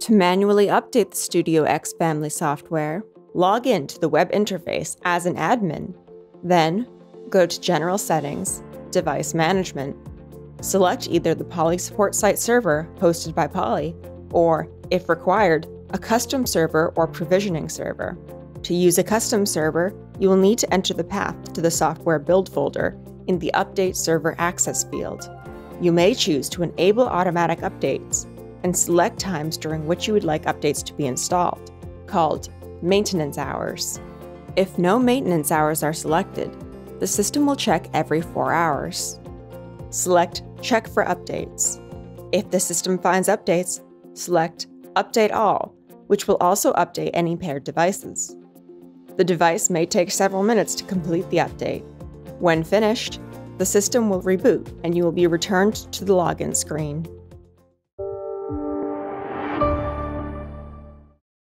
To manually update the Studio X family software, log in to the web interface as an admin. Then, go to General Settings, Device Management. Select either the Poly Support Site server hosted by Poly, or, if required, a custom server or provisioning server. To use a custom server, you will need to enter the path to the software build folder in the Update Server Access field. You may choose to enable automatic updates and select times during which you would like updates to be installed, called maintenance hours. If no maintenance hours are selected, the system will check every 4 hours. Select Check for Updates. If the system finds updates, select Update All, which will also update any paired devices. The device may take several minutes to complete the update. When finished, the system will reboot and you will be returned to the login screen.